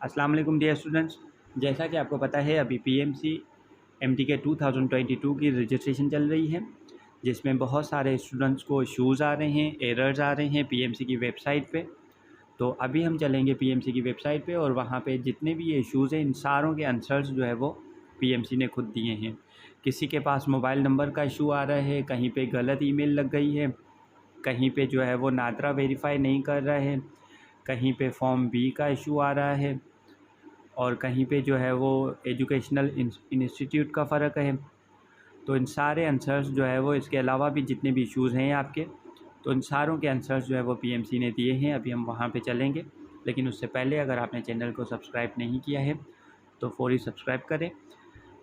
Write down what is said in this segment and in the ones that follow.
अस्सलाम वालेकुम dear students. जैसा कि आपको पता है अभी पीएमसी एमटीके 2022 की रजिस्ट्रेशन चल रही है, जिसमें बहुत सारे स्टूडेंट्स को इश्यूज़ आ रहे हैं, एरर्स आ रहे हैं पीएमसी की वेबसाइट पे। तो अभी हम चलेंगे पीएमसी की वेबसाइट पे और वहाँ पे जितने भी ये इश्यूज़ हैं इन सारों के आंसर्स जो है वो पीएमसी ने खुद दिए हैं। किसी के पास मोबाइल नंबर का इशू आ रहा है, कहीं पे गलत ईमेल लग गई है, कहीं पे जो है वो नादरा वेरीफाई नहीं कर रहा है, कहीं पे फॉर्म बी का इशू आ रहा है और कहीं पे जो है वो एजुकेशनल इंस्टीट्यूट का फ़र्क है। तो इन सारे आंसर्स जो है वो इसके अलावा भी जितने भी इश्यूज़ हैं आपके, तो इन सारों के आंसर्स जो है वो पीएमसी ने दिए हैं। अभी हम वहाँ पे चलेंगे, लेकिन उससे पहले अगर आपने चैनल को सब्सक्राइब नहीं किया है तो फ़ौरी सब्सक्राइब करें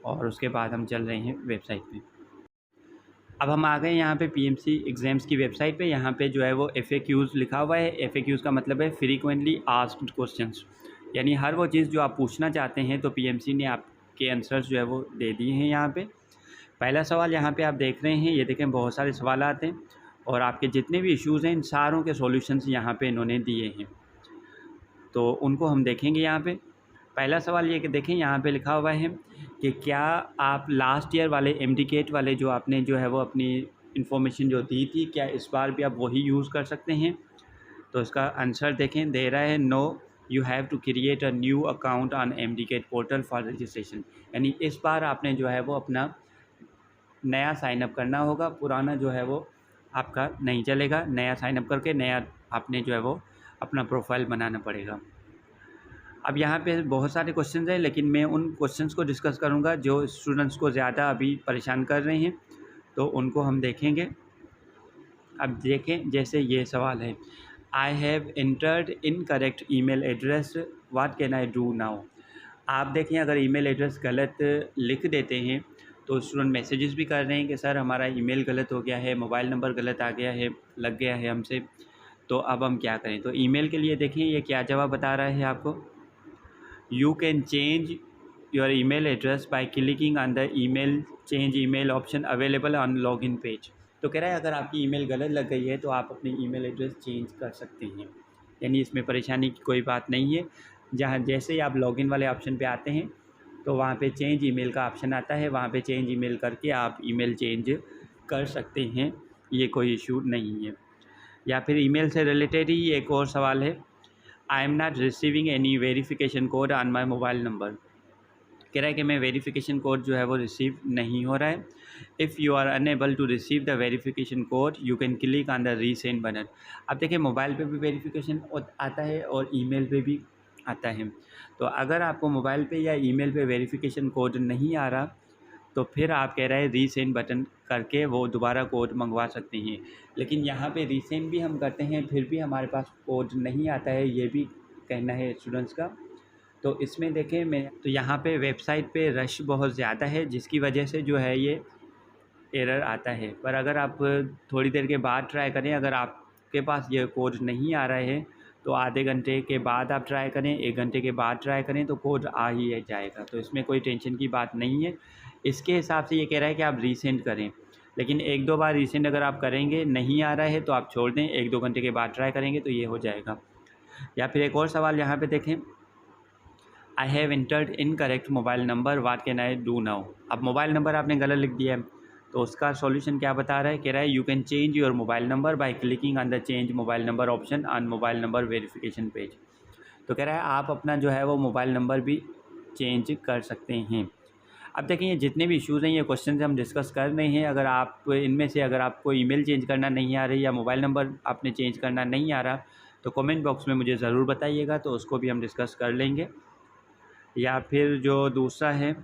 और उसके बाद हम चल रहे हैं वेबसाइट पे। अब हम आ गए यहाँ पे पीएमसी एग्ज़ाम्स की वेबसाइट पे। यहाँ पे जो है वो FAQs लिखा हुआ है। FAQs का मतलब है फ्रीक्वेंटली आस्क्ड क्वेश्चंस, यानी हर वो चीज़ जो आप पूछना चाहते हैं तो पीएमसी ने आपके आंसर्स जो है वो दे दिए हैं यहाँ पे। पहला सवाल यहाँ पे आप देख रहे हैं, ये देखें बहुत सारे सवाल आते हैं और आपके जितने भी इश्यूज़ हैं इन सारों के सॉल्यूशंस यहाँ पे इन्होंने दिए हैं, तो उनको हम देखेंगे यहाँ पे। पहला सवाल ये कि देखें यहाँ पे लिखा हुआ है कि क्या आप लास्ट ईयर वाले एमडीकेट वाले जो आपने जो है वो अपनी इन्फॉर्मेशन जो दी थी, क्या इस बार भी आप वही यूज़ कर सकते हैं। तो इसका आंसर देखें, दे रहा है no you have to create a new account on MDCAT portal for registration. यानी इस बार आपने जो है वो अपना नया साइनअप करना होगा, पुराना जो है वो आपका नहीं चलेगा। नया साइनअप करके नया आपने जो है वो अपना प्रोफाइल बनाना पड़ेगा। अब यहाँ पे बहुत सारे क्वेश्चंस हैं, लेकिन मैं उन क्वेश्चंस को डिस्कस करूँगा जो स्टूडेंट्स को ज़्यादा अभी परेशान कर रहे हैं, तो उनको हम देखेंगे। अब देखें, जैसे ये सवाल है, I have entered incorrect email address, what can I do now. आप देखें अगर ईमेल एड्रेस गलत लिख देते हैं तो स्टूडेंट मैसेजेस भी कर रहे हैं कि सर हमारा ईमेल गलत हो गया है, मोबाइल नंबर गलत आ गया है, लग गया है हमसे, तो अब हम क्या करें। तो ईमेल के लिए देखें ये क्या जवाब बता रहा है आपको। You can change your email address by clicking on the email change email option available on login page। तो कह रहा है अगर आपकी ईमेल गलत लग गई है तो आप अपनी ईमेल एड्रेस चेंज कर सकते हैं, यानी इसमें परेशानी की कोई बात नहीं है। जहाँ जैसे ही आप लॉगिन वाले ऑप्शन पे आते हैं तो वहाँ पे चेंज ईमेल का ऑप्शन आता है, वहाँ पे चेंज ईमेल करके आप ईमेल चेंज कर सकते हैं, ये कोई इशू नहीं है। या फिर ईमेल से रिलेटेड ही एक और सवाल है, I am not receiving any verification code on my mobile number. कह रहा है कि मैं वेरिफिकेशन कोड जो है वो रिसीव नहीं हो रहा है। If you are unable to receive the verification code you can click on the resend button. अब देखिए मोबाइल पे भी वेरिफिकेशन आता है और ईमेल पे भी आता है। तो अगर आपको मोबाइल पे या ईमेल पे वेरिफिकेशन कोड नहीं आ रहा तो फिर आप कह रहे हैं रीसेंड बटन करके वो दोबारा कोड मंगवा सकते हैं। लेकिन यहाँ पे रीसेंड भी हम करते हैं फिर भी हमारे पास कोड नहीं आता है, ये भी कहना है स्टूडेंट्स का। तो इसमें देखें मैं तो यहाँ पे वेबसाइट पे रश बहुत ज़्यादा है, जिसकी वजह से जो है ये एरर आता है। पर अगर आप थोड़ी देर के बाद ट्राई करें, अगर आपके पास ये कोड नहीं आ रहा है तो आधे घंटे के बाद आप ट्राई करें, 1 घंटे के बाद ट्राई करें तो कोड आ ही जाएगा। तो इसमें कोई टेंशन की बात नहीं है। इसके हिसाब से ये कह रहा है कि आप रीसेंड करें, लेकिन 1-2 बार रीसेंड अगर आप करेंगे नहीं आ रहा है तो आप छोड़ दें, 1-2 घंटे के बाद ट्राई करेंगे तो ये हो जाएगा। या फिर एक और सवाल यहाँ पे देखें, I have entered incorrect mobile number, what can I do now. अब मोबाइल नंबर आपने गलत लिख दिया है तो उसका सॉल्यूशन क्या बता रहा है, कह रहा है you can change your mobile number by clicking on the change mobile number option on mobile number verification page. तो कह रहा है आप अपना जो है वो मोबाइल नंबर भी चेंज कर सकते हैं। अब देखें ये जितने भी इश्यूज़ हैं ये क्वेश्चन हम डिस्कस कर रहे हैं। अगर आप इनमें से अगर आपको ईमेल चेंज करना नहीं आ रही या मोबाइल नंबर आपने चेंज करना नहीं आ रहा तो कमेंट बॉक्स में मुझे ज़रूर बताइएगा, तो उसको भी हम डिस्कस कर लेंगे। या फिर जो दूसरा है,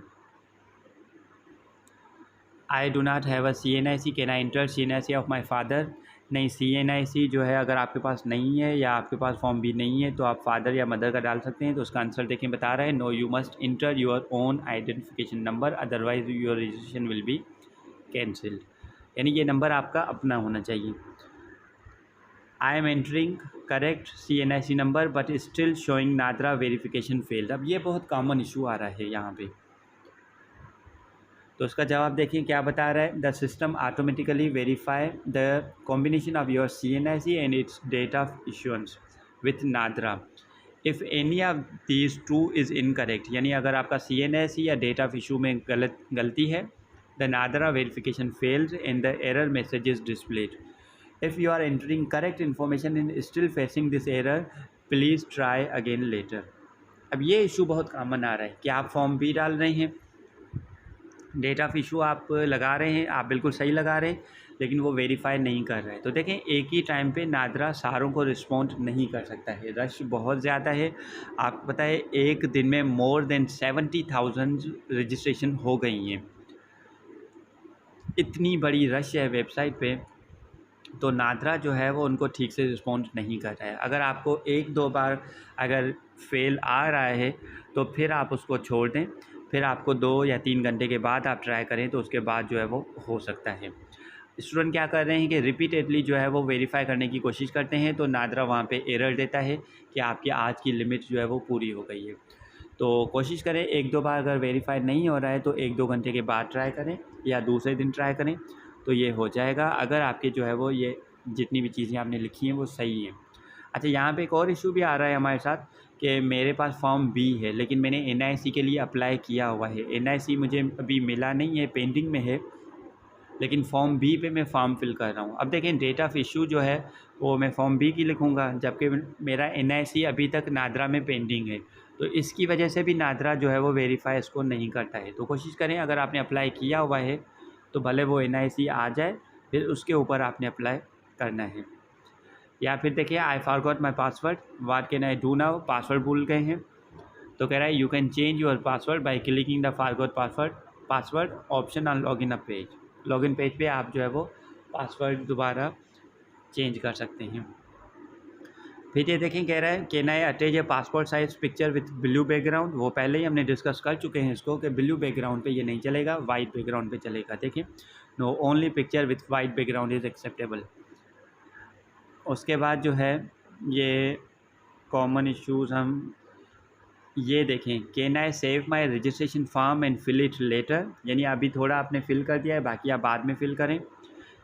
I do not have a CNIC, can I inter CNIC of my father. नहीं, CNIC जो है अगर आपके पास नहीं है या आपके पास फॉर्म भी नहीं है तो आप फादर या मदर का डाल सकते हैं। तो उसका आंसर देखें बता रहा है, no you must enter your own identification number otherwise your registration will be cancelled. यानी ये नंबर आपका अपना होना चाहिए। I am entering correct CNIC number but still showing NADRA verification failed. अब ये बहुत कॉमन इशू आ रहा है यहाँ पे, तो उसका जवाब देखिए क्या बता रहा है, the system automatically verify the combination of your CNIC and its date of issuance with NADRA. If any of these two is incorrect, यानी अगर आपका CNS या डेट ऑफ इशू में गलती है, then NADRA verification failed and the error message is displayed. If you are entering correct information and still facing this error, please try again later. अब ये issue बहुत कॉमन आ रहा है कि आप फॉर्म भी डाल रहे हैं, डेट ऑफ इशू आप लगा रहे हैं, आप बिल्कुल सही लगा रहे हैं, लेकिन वो वेरीफाई नहीं कर रहा है. तो देखें, एक ही टाइम पे नादरा सारों को रिस्पॉन्ड नहीं कर सकता है, रश बहुत ज़्यादा है. आपको पता है एक दिन में मोर देन 70,000 रजिस्ट्रेशन हो गई हैं. इतनी बड़ी रश है वेबसाइट पे, तो नादरा जो है वो उनको ठीक से रिस्पॉन्ड नहीं कर रहा है. अगर आपको एक दो बार अगर फेल आ रहा है तो फिर आप उसको छोड़ दें, फिर आपको 2 या 3 घंटे के बाद आप ट्राई करें, तो उसके बाद जो है वो हो सकता है. स्टूडेंट क्या कर रहे हैं कि रिपीटेडली जो है वो वेरीफाई करने की कोशिश करते हैं, तो नादरा वहाँ पे एरर देता है कि आपकी आज की लिमिट जो है वो पूरी हो गई है. तो कोशिश करें, एक दो बार अगर वेरीफाई नहीं हो रहा है तो 1-2 घंटे के बाद ट्राई करें या दूसरे दिन ट्राई करें, तो ये हो जाएगा, अगर आपके जो है वो ये जितनी भी चीज़ें आपने लिखी हैं वो सही हैं. अच्छा, यहाँ पे एक और इशू भी आ रहा है हमारे साथ कि मेरे पास फॉर्म बी है, लेकिन मैंने NIC के लिए अप्लाई किया हुआ है. NIC मुझे अभी मिला नहीं है, पेंडिंग में है, लेकिन फॉर्म बी पे मैं फॉर्म फिल कर रहा हूँ. अब देखें, डेट ऑफ इशू जो है वो मैं फॉर्म बी की लिखूँगा, जबकि मेरा NIC अभी तक नादरा में पेंडिंग है. तो इसकी वजह से भी नादरा जो है वो वेरीफाई इसको नहीं करता है. तो कोशिश करें, अगर आपने अप्लाई किया हुआ है तो भले वो NIC आ जाए, फिर उसके ऊपर आपने अप्लाई करना है. या फिर देखिए, I forgot my password, what can I do now, password भूल गए हैं, तो कह रहा है you can change your password by clicking the forgot password option on login a page. Login page पे आप जो है वो पासवर्ड दोबारा चेंज कर सकते हैं. फिर ये देखें, कह रहा है can I attach A passport size picture with blue background. वो पहले ही हमने डिस्कस कर चुके हैं इसको कि ब्लू बैकग्राउंड पे ये नहीं चलेगा, वाइट बैकग्राउंड पे चलेगा. देखिए, no only picture with white background is acceptable. उसके बाद जो है ये कॉमन इश्यूज़ हम ये देखें, can I save my registration form and fill it later, यानी अभी थोड़ा आपने फिल कर दिया है, बाकी आप बाद में फिल करें.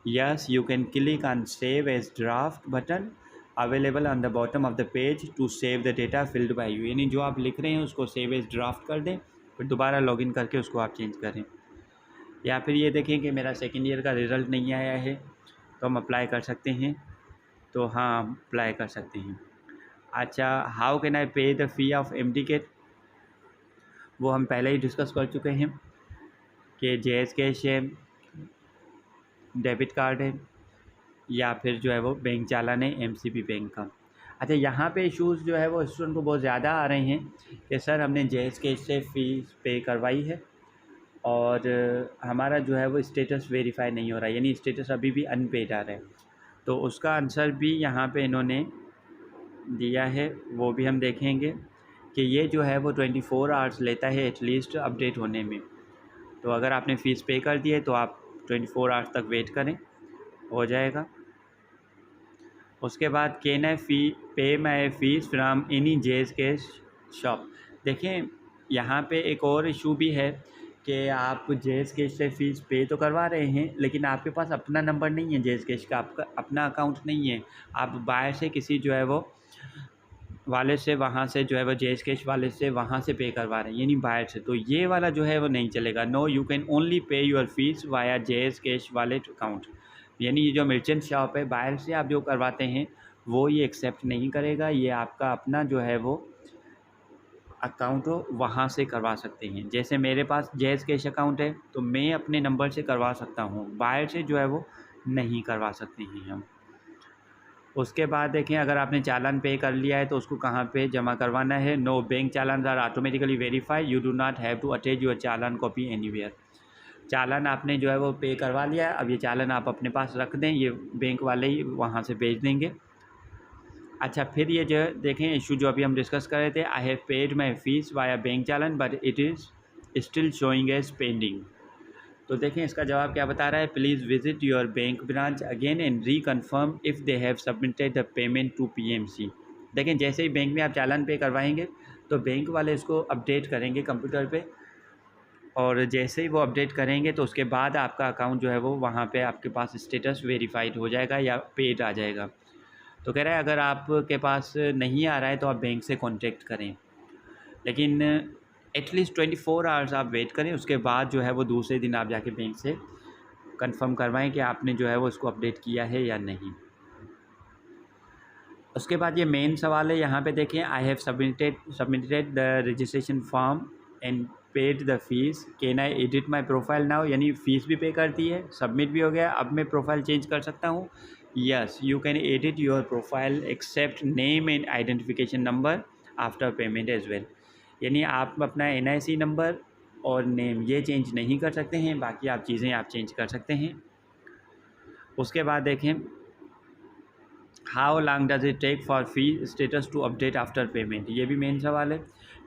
Yes, you can click on save as draft button available on the bottom of the page to save the data filled by you, यानी जो आप लिख रहे हैं उसको सेव एज ड्राफ्ट कर दें, फिर दोबारा लॉगिन करके उसको आप चेंज करें. या फिर ये देखें कि मेरा सेकेंड ईयर का रिज़ल्ट नहीं आया है, तो हम अप्लाई कर सकते हैं, तो हाँ, अप्लाई कर सकते हैं. अच्छा, हाउ कैन आई पे द फ़ी ऑफ MTCAT, वो हम पहले ही डिस्कस कर चुके हैं कि JS कैश है, डेबिट कार्ड है, या फिर जो है वो बैंक चालान है MCB बैंक का. अच्छा, यहाँ पे इश्यूज़ जो है वो स्टूडेंट को बहुत ज़्यादा आ रहे हैं कि सर हमने JS कैश से फ़ीस पे करवाई है और हमारा जो है वो स्टेटस वेरीफाई नहीं हो रहा है, यानी स्टेटस अभी भी अनपेड आ रहा है. तो उसका आंसर भी यहाँ पे इन्होंने दिया है, वो भी हम देखेंगे कि ये जो है वो 24 आवर्स लेता है एटलीस्ट अपडेट होने में. तो अगर आपने फ़ीस पे कर दी है तो आप 24 आवर्स तक वेट करें, हो जाएगा. उसके बाद can I pay my fees from any JS cash shop. देखें, यहाँ पे एक और इशू भी है कि आप JS कैश से फ़ीस पे तो करवा रहे हैं, लेकिन आपके पास अपना नंबर नहीं है JS कैश का, आपका अपना अकाउंट नहीं है. आप बाहर से किसी जो है वो वाले से, वहाँ से जो है वो JS कैश वाले से वहाँ से पे करवा रहे हैं, यानी बाहर से. तो ये वाला जो है वो नहीं चलेगा. No, you can only pay your fees via JS cash wallet account, यानी ये जो मर्चेंट शॉप है, बाहर से आप जो करवाते हैं वो ये एक्सेप्ट नहीं करेगा. ये आपका अपना जो है वो अकाउंट हो, वहाँ से करवा सकते हैं. जैसे मेरे पास JS कैश अकाउंट है तो मैं अपने नंबर से करवा सकता हूँ, बाहर से जो है वो नहीं करवा सकते हैं हम. उसके बाद देखें, अगर आपने चालान पे कर लिया है तो उसको कहाँ पे जमा करवाना है. No bank challan are automatically verify, you do not have to attach your challan copy anywhere. Challan आपने जो है वो पे करवा लिया है, अब ये चालान आप अपने पास रख दें, ये बैंक वाले ही वहाँ से भेज देंगे. अच्छा, फिर ये जो देखें इशू जो अभी हम डिस्कस कर रहे थे, I have paid my fees via bank challan but it is still showing as pending. तो देखें इसका जवाब क्या बता रहा है, please visit your bank branch again and reconfirm if they have submitted the payment to PMC. देखें, जैसे ही बैंक में आप चालान पे करवाएंगे तो बैंक वाले इसको अपडेट करेंगे कंप्यूटर पे, और जैसे ही वो अपडेट करेंगे तो उसके बाद आपका अकाउंट जो है वो वहाँ पे आपके पास स्टेटस वेरीफाइड हो जाएगा या पेड आ जाएगा. तो कह रहा है अगर आपके पास नहीं आ रहा है तो आप बैंक से कॉन्टेक्ट करें, लेकिन एटलीस्ट 24 आवर्स आप वेट करें, उसके बाद जो है वो दूसरे दिन आप जाके बैंक से कंफर्म करवाएं कि आपने जो है वो इसको अपडेट किया है या नहीं। उसके बाद ये मेन सवाल है, यहाँ पे देखें, I have submitted the registration form and paid the fees, can I edit my profile now, यानी फ़ीस भी पे कर दी है, सबमिट भी हो गया, अब मैं प्रोफाइल चेंज कर सकता हूँ। Yes, you can edit your profile except name and identification number after payment as well, यानी आप अपना NIC नंबर और नेम ये चेंज नहीं कर सकते हैं, बाकी आप चीज़ें आप चेंज कर सकते हैं। उसके बाद देखें, how long does it take for fee status to update after payment, ये भी मेन सवाल है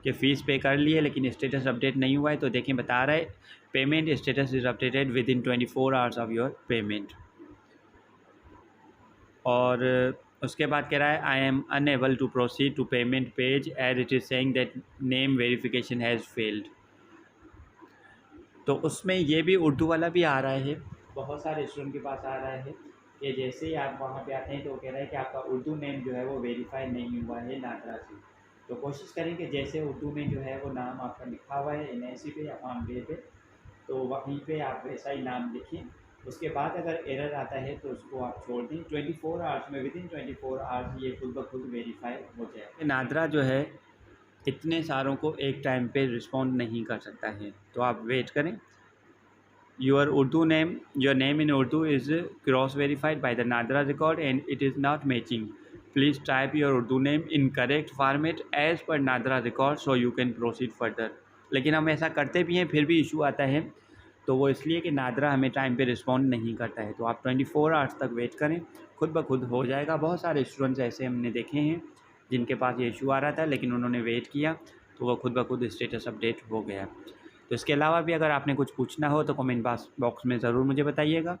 कि फ़ीस पे कर ली है लेकिन स्टेटस अपडेट नहीं हुआ है। तो देखें, बता रहा है payment status is updated within 24 hours of your payment. और उसके बाद कह रहा है I am unable to proceed to payment page as it is saying that name verification has failed. तो उसमें ये भी उर्दू वाला भी आ रहा है, बहुत सारे स्टूडेंट के पास आ रहा है कि जैसे ही आप वहाँ पे आते हैं तो कह रहा है कि आपका उर्दू नेम जो है वो वेरीफाई नहीं हुआ है नादरा से। तो कोशिश करें कि जैसे उर्दू में जो है वो नाम आपका लिखा हुआ है NIC पे या फॉर्म पे तो वहीं पे आप वैसा ही नाम लिखें। उसके बाद अगर एरर आता है तो उसको आप छोड़ दें, 24 आवर्स में, विद इन 24 आवर्स ये खुद ब खुद वेरीफाई हो जाए। नादरा जो है इतने सारों को एक टाइम पे रिस्पॉन्ड नहीं कर सकता है, तो आप वेट करें। Your name in Urdu is cross verified by the NADRA record and it is not matching, please type your Urdu name in correct format as per NADRA record so you can proceed further. लेकिन हम ऐसा करते भी हैं फिर भी इशू आता है, तो वो इसलिए कि नादरा हमें टाइम पे रिस्पॉन्ड नहीं करता है। तो आप 24 आवर्स तक वेट करें, खुद ब खुद हो जाएगा। बहुत सारे स्टूडेंट्स ऐसे हमने देखे हैं जिनके पास ये इशू आ रहा था लेकिन उन्होंने वेट किया तो वो खुद ब खुद स्टेटस अपडेट हो गया। तो इसके अलावा भी अगर आपने कुछ पूछना हो तो कमेंट बॉक्स में ज़रूर मुझे बताइएगा।